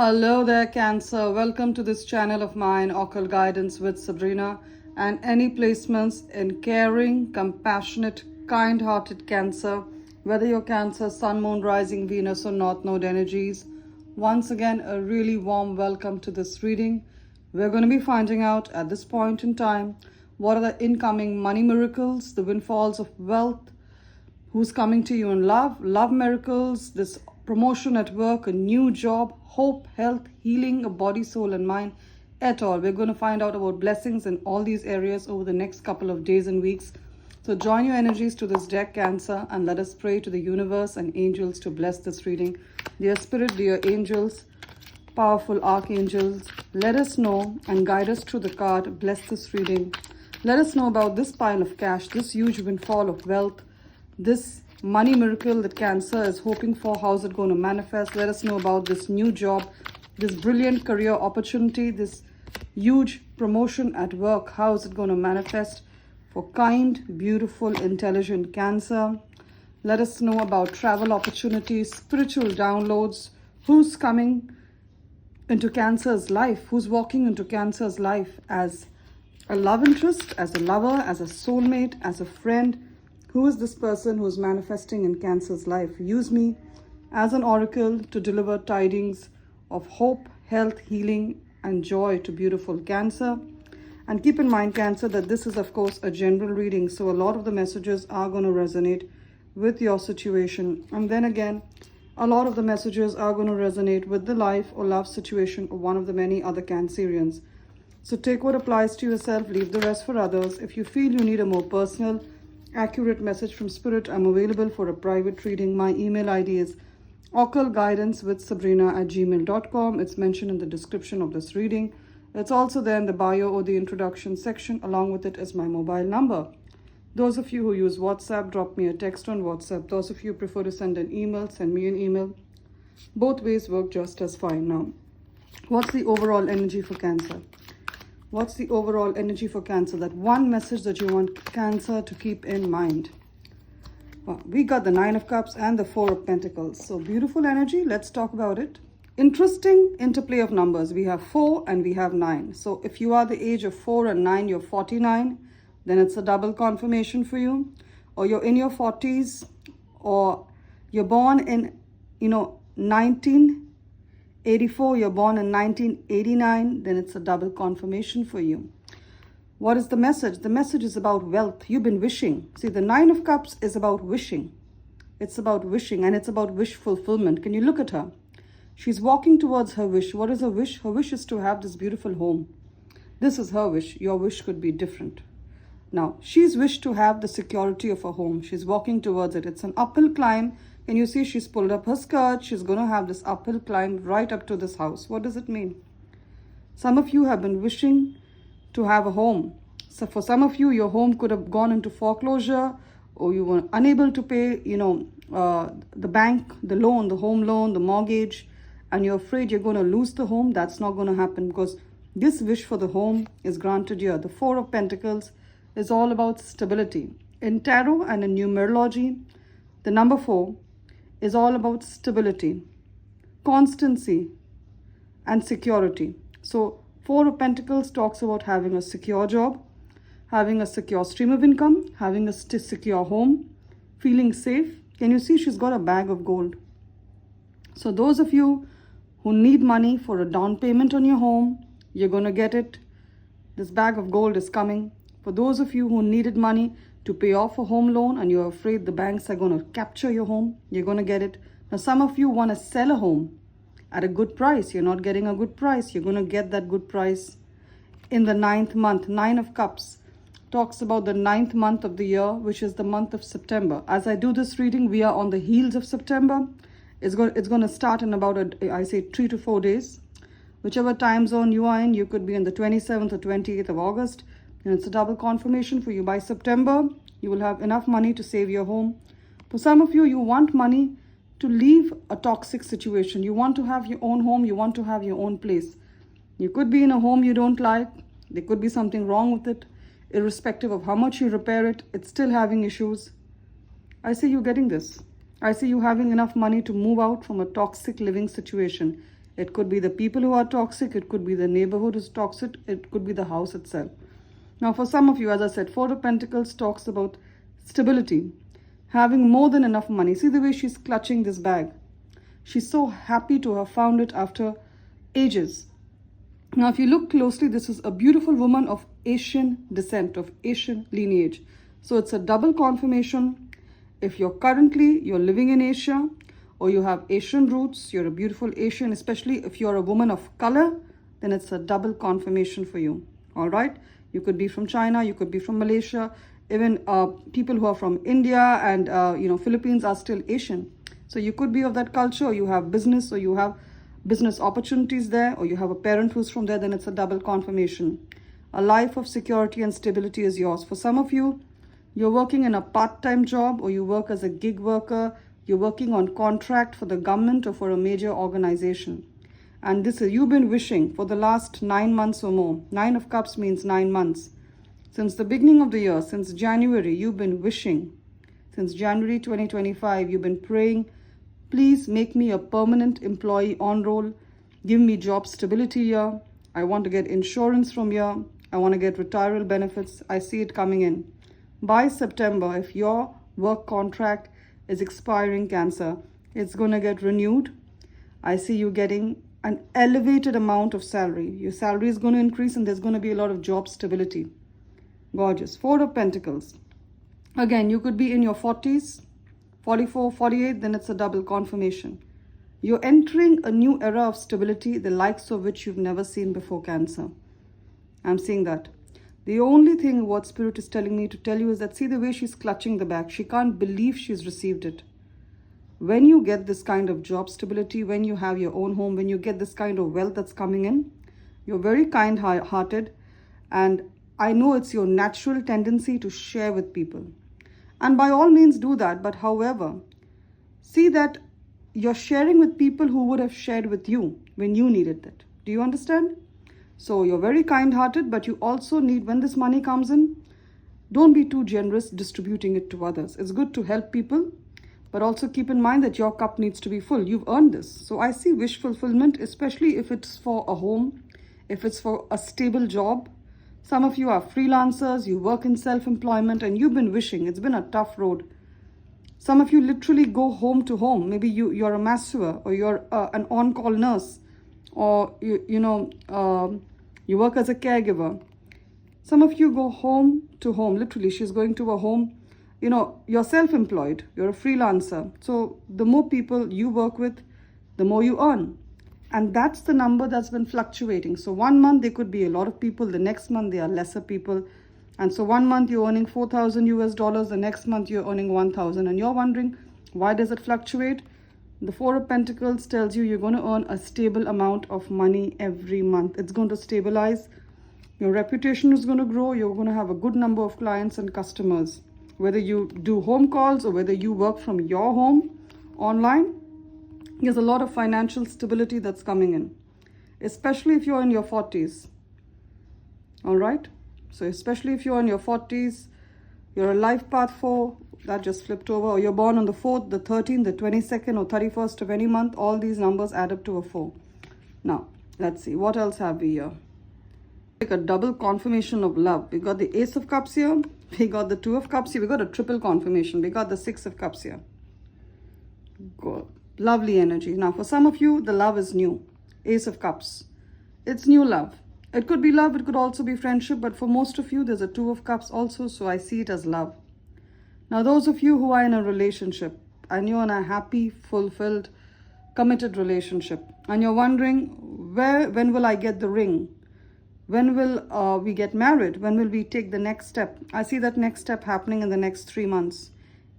Hello there, Cancer. Welcome to this channel of mine, Occult Guidance with Sabrina, and any placements in caring, compassionate, kind-hearted Cancer, whether you're Cancer, Sun, Moon, Rising, Venus, or North Node energies. Once again, a really warm welcome to this reading. We're going to be finding out at this point in time what are the incoming money miracles, the windfalls of wealth, who's coming to you in love miracles, this promotion at work, a new job, hope, health, healing of body, soul, and mind at all. We're going to find out about blessings in all these areas over the next couple of days and weeks. So join your energies to this deck, Cancer, and let us pray to the universe and angels to bless this reading. Dear Spirit, dear angels, powerful archangels, let us know and guide us through the card. Bless this reading. Let us know about this pile of cash, this huge windfall of wealth, this money miracle that Cancer is hoping for. How's it going to manifest? Let us know about this new job, this brilliant career opportunity, this huge promotion at work. How is it going to manifest for kind, beautiful, intelligent Cancer? Let us know about travel opportunities, spiritual downloads. Who's coming into Cancer's life? Who's walking into Cancer's life as a love interest, as a lover, as a soulmate, as a friend? Who is this person who is manifesting in Cancer's life? Use me as an oracle to deliver tidings of hope, health, healing, and joy to beautiful Cancer. And keep in mind, Cancer, that this is, of course, a general reading. So a lot of the messages are going to resonate with your situation. And then again, a lot of the messages are going to resonate with the life or love situation of one of the many other Cancerians. So take what applies to yourself, leave the rest for others. If you feel you need a more personal, accurate message from Spirit, I'm available for a private reading. My email ID is occultguidancewithsabrina@gmail.com. It's mentioned in the description of this reading. It's also there in the bio or the introduction section. Along with it is my mobile number. Those of you who use WhatsApp, drop me a text on WhatsApp. Those of you who prefer to send an email, send me an email. Both ways work just as fine. Now, what's the overall energy for Cancer? What's the overall energy for Cancer? That one message that you want Cancer to keep in mind. Well, we got the Nine of Cups and the Four of Pentacles. So beautiful energy. Let's talk about it. Interesting interplay of numbers. We have 4 and we have 9. So if you are the age of 4 and 9, you're 49. Then it's a double confirmation for you. Or you're in your 40s. Or you're born in, 1984, you're born in 1989, then it's a double confirmation for you. What is the message? The message is about wealth. You've been wishing. See, the Nine of Cups is about wishing. It's about wishing, and it's about wish fulfillment. Can you look at her? She's walking towards her wish. What is her wish? Her wish is to have this beautiful home. This is her wish. Your wish could be different. Now, she's wished to have the security of a home. She's walking towards it. It's an uphill climb. And you see she's pulled up her skirt. She's going to have this uphill climb right up to this house. What does it mean? Some of you have been wishing to have a home. So for some of you, your home could have gone into foreclosure, or you were unable to pay, the bank, the loan, the home loan, the mortgage, and you're afraid you're going to lose the home. That's not going to happen because this wish for the home is granted here. The Four of Pentacles is all about stability. In tarot and in numerology, the number 4 is all about stability, constancy, and security. So Four of Pentacles talks about having a secure job, having a secure stream of income, having a secure home, feeling safe. Can you see she's got a bag of gold? So those of you who need money for a down payment on your home, you're going to get it. This bag of gold is coming. For those of you who needed money to pay off a home loan and you're afraid the banks are going to capture your home, you're going to get it. Now, some of you want to sell a home at a good price. You're not getting a good price. You're going to get that good price in the 9th month. 9 of Cups talks about the 9th month of the year, which is the month of September. As I do this reading, we are on the heels of September. It's going to start in about, 3 to 4 days. Whichever time zone you are in, you could be in the 27th or 28th of August. And it's a double confirmation for you. By September, you will have enough money to save your home. For some of you, you want money to leave a toxic situation. You want to have your own home. You want to have your own place. You could be in a home you don't like. There could be something wrong with it. Irrespective of how much you repair it, it's still having issues. I see you getting this. I see you having enough money to move out from a toxic living situation. It could be the people who are toxic. It could be the neighborhood who's toxic. It could be the house itself. Now, for some of you, as I said, Four of Pentacles talks about stability, having more than enough money. See the way she's clutching this bag. She's so happy to have found it after ages. Now, if you look closely, this is a beautiful woman of Asian descent, of Asian lineage. So it's a double confirmation. If you're living in Asia, or you have Asian roots, you're a beautiful Asian, especially if you're a woman of color, then it's a double confirmation for you. All right? You could be from China, you could be from Malaysia, even people who are from India and Philippines are still Asian. So you could be of that culture, or you have business, or you have business opportunities there, or you have a parent who's from there, then it's a double confirmation. A life of security and stability is yours. For some of you, you're working in a part-time job, or you work as a gig worker, you're working on contract for the government or for a major organization. And this is, you've been wishing for the last 9 months or more. 9 of Cups means 9 months. Since the beginning of the year, since January, you've been wishing. Since January 2025, you've been praying, please make me a permanent employee on roll. Give me job stability here. I want to get insurance from here. I want to get retirement benefits. I see it coming in. By September, if your work contract is expiring, Cancer, it's going to get renewed. I see you getting an elevated amount of salary. Your salary is going to increase and there's going to be a lot of job stability. Gorgeous. Four of Pentacles. Again, you could be in your 40s, 44, 48, then it's a double confirmation. You're entering a new era of stability, the likes of which you've never seen before, Cancer. I'm seeing that. The only thing what Spirit is telling me to tell you is that see the way she's clutching the bag. She can't believe she's received it. When you get this kind of job stability, when you have your own home, when you get this kind of wealth that's coming in, you're very kind-hearted, and I know it's your natural tendency to share with people. And by all means do that, but however, see that you're sharing with people who would have shared with you when you needed it. Do you understand? So you're very kind-hearted, but you also need, when this money comes in, don't be too generous distributing it to others. It's good to help people, but also keep in mind that your cup needs to be full. You've earned this. So I see wish fulfillment, especially if it's for a home, if it's for a stable job. Some of you are freelancers, you work in self-employment, and you've been wishing. It's been a tough road. Some of you literally go home to home. Maybe you're a masseur, or you're an on-call nurse, or you work as a caregiver. Some of you go home to home. Literally, she's going to a home. You're self-employed. You're a freelancer. So the more people you work with, the more you earn. And that's the number that's been fluctuating. So 1 month, there could be a lot of people. The next month, there are lesser people. And so 1 month, you're earning $4,000. The next month, you're earning 1,000. And you're wondering, why does it fluctuate? The Four of Pentacles tells you you're going to earn a stable amount of money every month. It's going to stabilize. Your reputation is going to grow. You're going to have a good number of clients and customers. Whether you do home calls or whether you work from your home online, there's a lot of financial stability that's coming in, especially if you're in your 40s. All right? So especially if you're in your 40s, you're a life path 4, that just flipped over, or you're born on the 4th, the 13th, the 22nd, or 31st of any month, all these numbers add up to a 4. Now, let's see, what else have we here? Like a double confirmation of love. We got the Ace of Cups here. We got the 2 of Cups here. We got a triple confirmation. We got the 6 of Cups here. Good. Lovely energy. Now, for some of you, the love is new. Ace of Cups. It's new love. It could be love. It could also be friendship. But for most of you, there's a 2 of Cups also. So I see it as love. Now, those of you who are in a relationship and you're in a happy, fulfilled, committed relationship, and you're wondering, when will I get the ring? When will we get married? When will we take the next step? I see that next step happening in the next 3 months.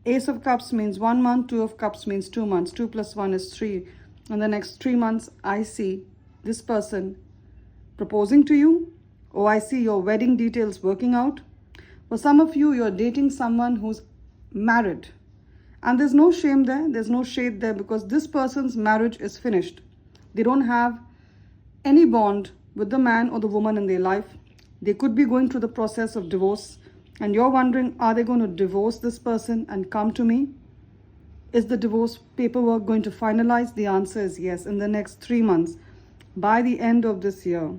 Ace of Cups means 1 month. 2 of Cups means 2 months. 2 plus 1 is 3. In the next 3 months, I see this person proposing to you. Or I see your wedding details working out. For some of you, you're dating someone who's married. And there's no shame there. There's no shade there, because this person's marriage is finished. They don't have any bond with the man or the woman in their life. They could be going through the process of divorce. And you're wondering, are they going to divorce this person and come to me? Is the divorce paperwork going to finalize? The answer is yes. In the next 3 months, By the end of this year,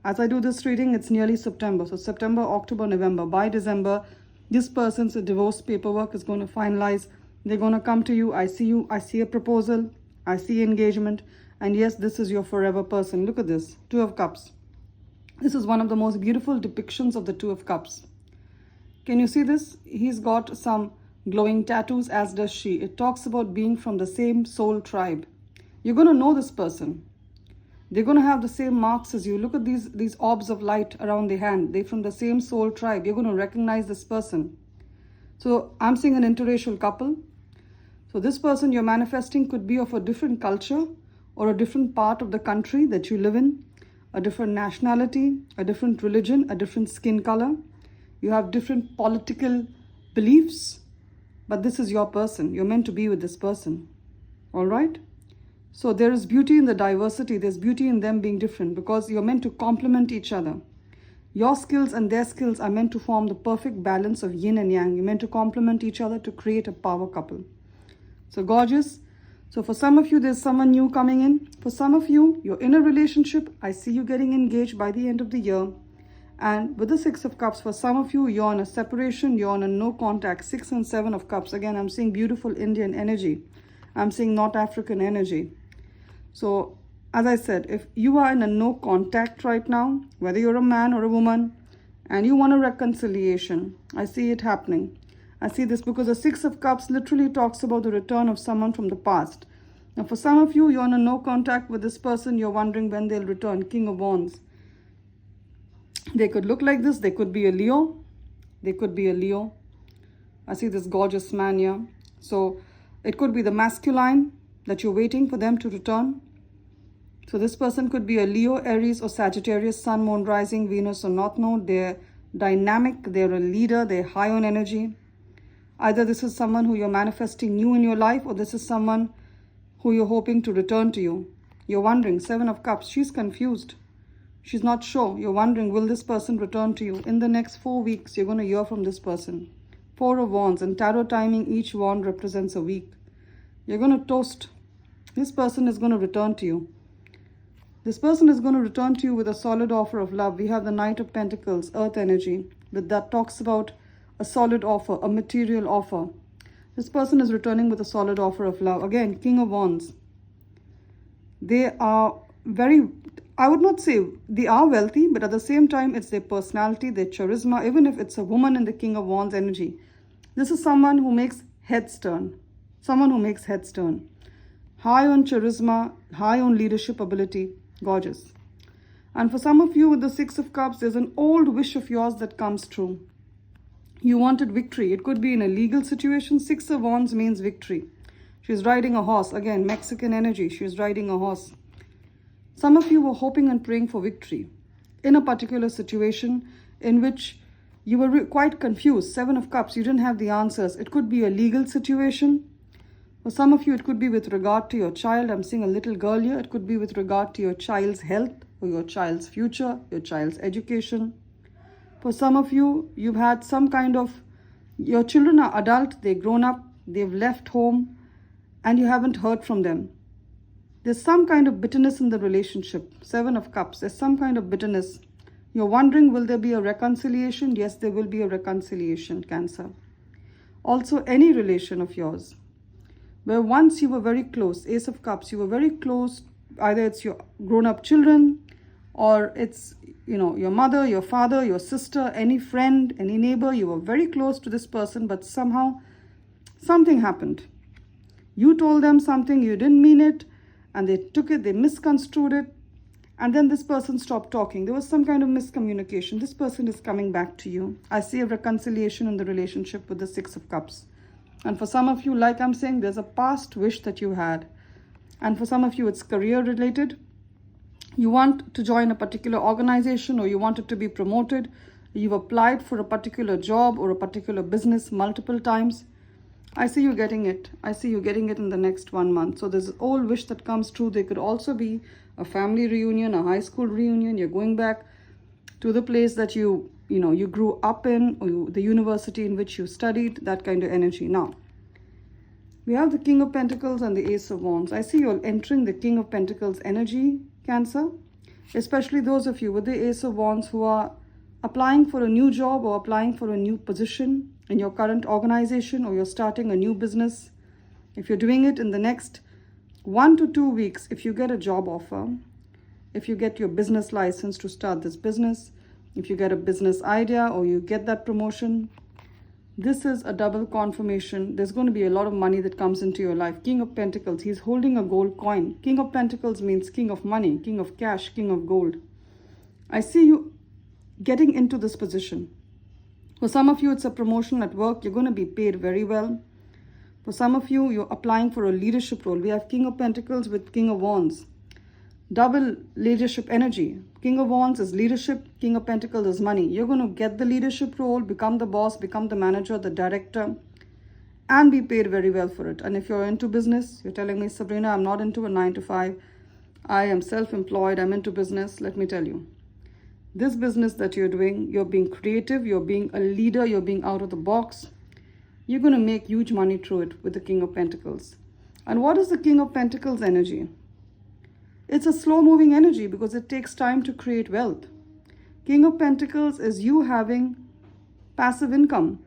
as I do this reading, it's nearly September. So September, October, November. By December, this person's divorce paperwork is going to finalize. They're going to come to you. I see a proposal. I see engagement. And yes, this is your forever person. Look at this. Two of Cups. This is one of the most beautiful depictions of the Two of Cups. Can you see this? He's got some glowing tattoos, as does she. It talks about being from the same soul tribe. You're going to know this person. They're going to have the same marks as you. Look at these orbs of light around the hand. They're from the same soul tribe. You're going to recognize this person. So I'm seeing an interracial couple. So this person you're manifesting could be of a different culture or a different part of the country that you live in, a different nationality, a different religion, a different skin color. You have different political beliefs, but this is your person. You're meant to be with this person. All right? So there is beauty in the diversity. There's beauty in them being different because you're meant to complement each other. Your skills and their skills are meant to form the perfect balance of yin and yang. You're meant to complement each other to create a power couple. So gorgeous. So for some of you, there's someone new coming in. For some of you, you're in a relationship. I see you getting engaged by the end of the year. And with the Six of Cups, for some of you, you're on a separation. You're on a no contact. 6 and 7 of Cups. Again, I'm seeing beautiful Indian energy. I'm seeing North African energy. So, as I said, if you are in a no contact right now, whether you're a man or a woman, and you want a reconciliation, I see it happening. I see this because the Six of Cups literally talks about the return of someone from the past. Now, for some of you, you're in a no contact with this person. You're wondering when they'll return. King of Wands. They could look like this. They could be a Leo. They could be a Leo. I see this gorgeous man here. So, it could be the masculine that you're waiting for them to return. So this person could be a Leo, Aries, or Sagittarius, Sun, Moon, Rising, Venus, or North Node. They're dynamic, they're a leader, they're high on energy. Either this is someone who you're manifesting new in your life, or this is someone who you're hoping to return to you. You're wondering, 7 of Cups, she's confused. She's not sure. You're wondering, will this person return to you? In the next 4 weeks, you're going to hear from this person. 4 of Wands, and tarot timing, each wand represents a week. You're going to toast. This person is going to return to you. This person is going to return to you with a solid offer of love. We have the Knight of Pentacles, Earth energy, that talks about a solid offer, a material offer. This person is returning with a solid offer of love. Again, King of Wands. They are very, I would not say they are wealthy, but at the same time, it's their personality, their charisma. Even if it's a woman in the King of Wands energy, this is someone who makes heads turn. Someone who makes heads turn. High on charisma, high on leadership ability. Gorgeous. And for some of you with the Six of Cups, there's an old wish of yours that comes true. You wanted victory. It could be in a legal situation. 6 of Wands means victory. She's riding a horse. Again, Mexican energy. She's riding a horse. Some of you were hoping and praying for victory in a particular situation in which you were quite confused. 7 of Cups. You didn't have the answers. It could be a legal situation. For some of you, it could be with regard to your child. I'm seeing a little girl here. It could be with regard to your child's health or your child's future, your child's education. For some of you, you've had some kind of, your children are adult, they've grown up, they've left home, and you haven't heard from them. There's some kind of bitterness in the relationship. 7 of Cups, there's some kind of bitterness. You're wondering, will there be a reconciliation? Yes, there will be a reconciliation, Cancer. Also, any relation of yours, where once you were very close, Ace of Cups, you were very close, either it's your grown-up children, or it's, your mother, your father, your sister, any friend, any neighbor, you were very close to this person, but somehow something happened. You told them something, you didn't mean it, and they took it, they misconstrued it, and then this person stopped talking. There was some kind of miscommunication. This person is coming back to you. I see a reconciliation in the relationship with the 6 of Cups. And for some of you, like I'm saying, there's a past wish that you had. And for some of you, it's career related. You want to join a particular organization, or you want it to be promoted. You've applied for a particular job or a particular business multiple times. I see you getting it. I see you getting it in the next 1 month. So there's an old wish that comes true. There could also be a family reunion, a high school reunion. You're going back to the place that you grew up in, or the university in which you studied, that kind of energy. Now, we have the King of Pentacles and the Ace of Wands. I see you're entering the King of Pentacles energy, Cancer. Especially those of you with the Ace of Wands who are applying for a new job or applying for a new position in your current organization, or you're starting a new business. If you're doing it in the next 1 to 2 weeks, if you get a job offer, if you get your business license to start this business, if you get a business idea or you get that promotion, this is a double confirmation. There's going to be a lot of money that comes into your life. King of Pentacles, he's holding a gold coin. King of Pentacles means king of money, king of cash, king of gold. I see you getting into this position. For some of you, it's a promotion at work. You're going to be paid very well. For some of you, you're applying for a leadership role. We have King of Pentacles with King of Wands. Double leadership energy. King of Wands is leadership. King of Pentacles is money. You're going to get the leadership role, become the boss, become the manager, the director, and be paid very well for it. And if you're into business, you're telling me, Sabrina, I'm not into a 9 to 5. I am self-employed. I'm into business. Let me tell you, this business that you're doing, you're being creative, you're being a leader, you're being out of the box. You're going to make huge money through it with the King of Pentacles. And what is the King of Pentacles energy? It's a slow-moving energy because it takes time to create wealth. King of Pentacles is you having passive income.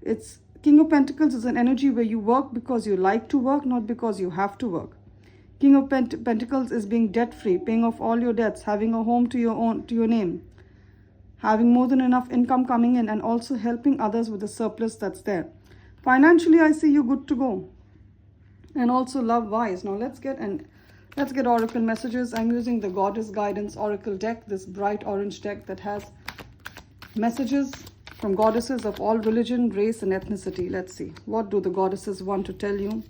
It's King of Pentacles is an energy where you work because you like to work, not because you have to work. King of Pentacles is being debt-free, paying off all your debts, having a home to your name, having more than enough income coming in, and also helping others with the surplus that's there. Financially, I see you good to go. And also love-wise. Now let's get oracle messages. I'm using the Goddess Guidance Oracle deck, this bright orange deck that has messages from goddesses of all religion, race, and ethnicity. Let's see. What do the goddesses want to tell you?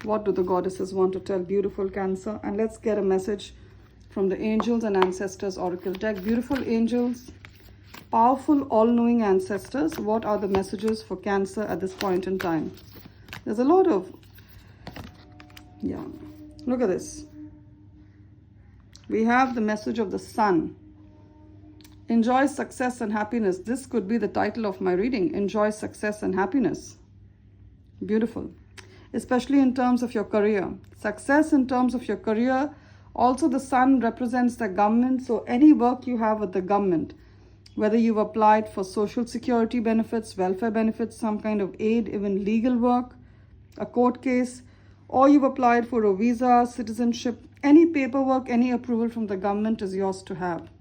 What do the goddesses want to tell beautiful Cancer? And let's get a message from the angels and ancestors oracle deck. Beautiful angels, powerful, all-knowing ancestors. What are the messages for Cancer at this point in time? There's a lot of, look at this. We have the message of the sun. Enjoy success and happiness. This could be the title of my reading. Enjoy success and happiness. Beautiful. Especially in terms of your career. Success in terms of your career. Also, the sun represents the government. So any work you have with the government, whether you've applied for social security benefits, welfare benefits, some kind of aid, even legal work, a court case, or you've applied for a visa, citizenship, any paperwork, any approval from the government is yours to have.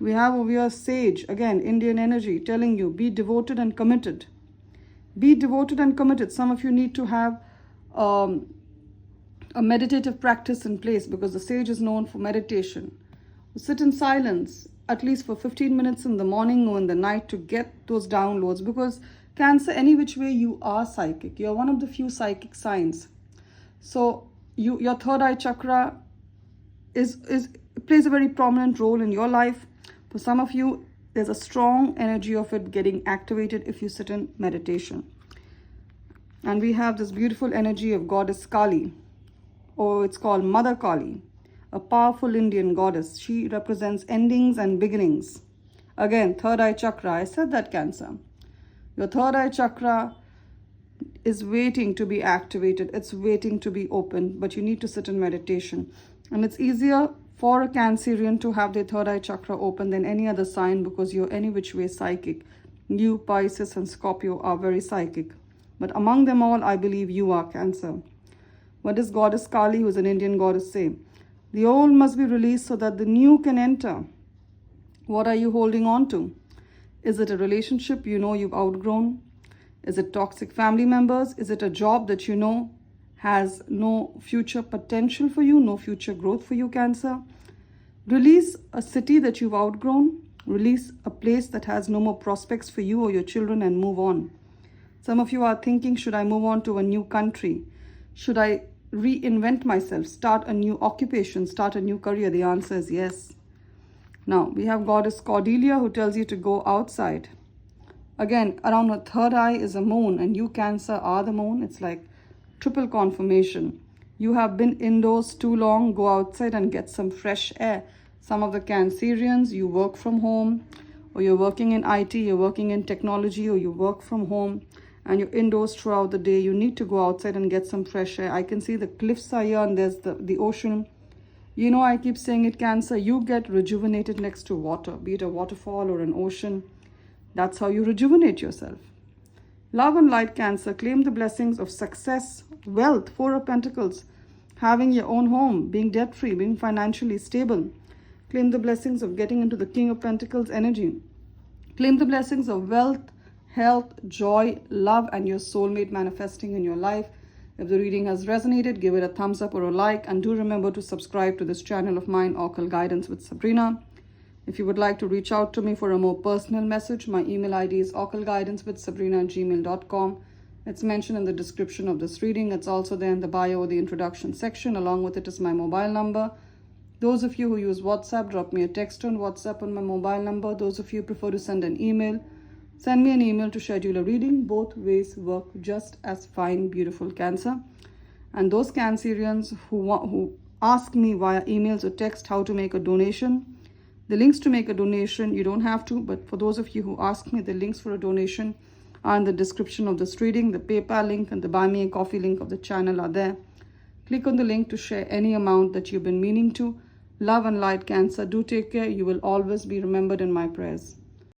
We have over here Sage, again, Indian energy, telling you, be devoted and committed. Be devoted and committed. Some of you need to have a meditative practice in place because the Sage is known for meditation. Sit in silence, at least for 15 minutes in the morning or in the night to get those downloads, because Cancer, any which way you are psychic. You're one of the few psychic signs. So your third eye chakra plays a very prominent role in your life. For some of you, there's a strong energy of it getting activated if you sit in meditation. And we have this beautiful energy of Goddess Kali, or it's called Mother Kali, a powerful Indian goddess. She represents endings and beginnings. Again, third eye chakra. I said that, Cancer. Your third eye chakra is waiting to be activated. It's waiting to be opened, but you need to sit in meditation. And it's easier for a Cancerian to have their third eye chakra open than any other sign because you're any which way psychic. You, Pisces, and Scorpio are very psychic. But among them all, I believe you are Cancer. What does Goddess Kali, who is an Indian goddess, say? The old must be released so that the new can enter. What are you holding on to? Is it a relationship you know you've outgrown? Is it toxic family members? Is it a job that you know has no future potential for you, no future growth for you, Cancer? Release a city that you've outgrown. Release a place that has no more prospects for you or your children and move on. Some of you are thinking, should I move on to a new country? Should I reinvent myself, start a new occupation, start a new career? The answer is yes. Now, we have Goddess Cordelia who tells you to go outside. Again, around her third eye is a moon, and you, Cancer, are the moon. It's like triple confirmation. You have been indoors too long. Go outside and get some fresh air. Some of the Cancerians, you work from home, or you're working in IT, you're working in technology, or you work from home, and you're indoors throughout the day. You need to go outside and get some fresh air. I can see the cliffs are here, and there's the ocean. You know, I keep saying it, Cancer, you get rejuvenated next to water, be it a waterfall or an ocean. That's how you rejuvenate yourself. Love and light, Cancer, claim the blessings of success, wealth, Four of Pentacles, having your own home, being debt-free, being financially stable. Claim the blessings of getting into the King of Pentacles energy. Claim the blessings of wealth, health, joy, love, and your soulmate manifesting in your life. If the reading has resonated, give it a thumbs up or a like, and do remember to subscribe to this channel of mine, Occult Guidance with Sabrina. If you would like to reach out to me for a more personal message, my email ID is occultguidancewithsabrina@gmail.com. It's mentioned in the description of this reading. It's also there in the bio or the introduction section. Along with it is my mobile number. Those of you who use WhatsApp, drop me a text on WhatsApp on my mobile number. Those of you who prefer to send an email, send me an email to schedule a reading. Both ways work just as fine, beautiful Cancer. And those Cancerians who ask me via emails or text how to make a donation, the links to make a donation, you don't have to, but for those of you who ask me, the links for a donation are in the description of this reading. The PayPal link and the Buy Me a Coffee link of the channel are there. Click on the link to share any amount that you've been meaning to. Love and light, Cancer. Do take care. You will always be remembered in my prayers.